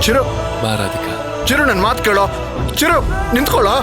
ಚಿರು ಬಾ ರಾಧಿಕಾ. ಚಿರು ನನ್ನ ಮಾತು ಕೇಳೋ. ಚಿರು ನಿಂತ್ಕೊಳ್ಳೋ.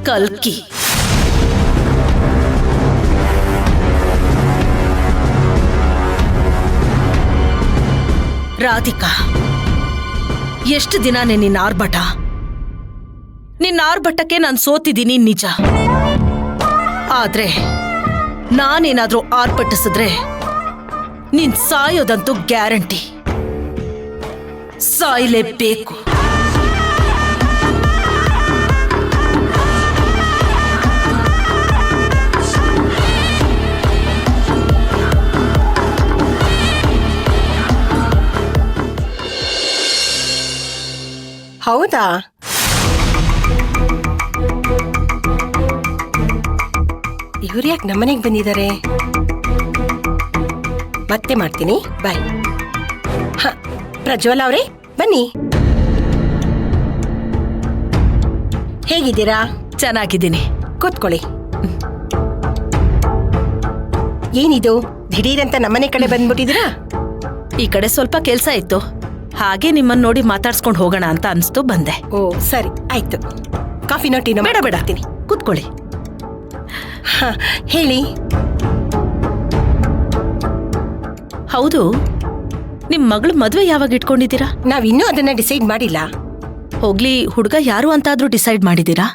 ಕಲ್ಕಿ ರಾಧಿಕಾ, ಎಷ್ಟು ದಿನಾನೇ ನಿನ್ನ ಆರ್ಭಟ? ನಿನ್ನ ಆರ್ಭಟಕ್ಕೆ ನಾನು ಸೋತಿದ್ದೀನಿ ನಿಜ. ಆದ್ರೆ ನಾನೇನಾದ್ರೂ ಆರ್ಭಟಿಸಿದ್ರೆ ನೀನ್ ಸಾಯೋದಂತೂ ಗ್ಯಾರಂಟಿ. ಸಾಯಲೇಬೇಕು. ಹೌದಾ? ಇವ್ರು ಯಾಕೆ ನಮ್ಮನೆಗೆ ಬಂದಿದ್ದಾರೆ? ಮತ್ತೆ ಮಾಡ್ತೀನಿ, ಬಾಯ್. ಹ, ಪ್ರಜ್ವಲ ಅವರೇ ಬನ್ನಿ. ಹೇಗಿದ್ದೀರಾ? ಚೆನ್ನಾಗಿದ್ದೀನಿ. ಕೂತ್ಕೊಳ್ಳಿ. ಏನಿದು ದಿಢೀರಂತ ನಮ್ಮನೆ ಕಡೆ ಬಂದ್ಬಿಟ್ಟಿದ್ದೀರಾ? ಈ ಕಡೆ ಸ್ವಲ್ಪ ಕೆಲ್ಸ ಇತ್ತು, ಹಾಗೆ ನಿಮ್ಮನ್ನ ನೋಡಿ ಮಾತಾಡ್ಸ್ಕೊಂಡು ಹೋಗೋಣ ಅಂತ ಅನ್ಸ್ತು ಬಂದೆ. ಓ ಸರಿ ಆಯ್ತು. ಕಾಫಿನೋ ಟೀನೋ? ಬೇಡ ಬೇಡ, ಕೂತ್ಕೊಳ್ಳಿ. ಹ, ಹೇಳಿ. ಹೌದು, ನಿಮ್ ಮಗಳು ಮದ್ವೆ ಯಾವಾಗ ಇಟ್ಕೊಂಡಿದ್ದೀರಾ? ನಾವಿನ್ನೂ ಅದನ್ನ ಡಿಸೈಡ್ ಮಾಡಿಲ್ಲ. ಹೋಗ್ಲಿ, ಹುಡುಗ ಯಾರು ಅಂತಾದ್ರೂ ಡಿಸೈಡ್ ಮಾಡಿದ್ದೀರಾ?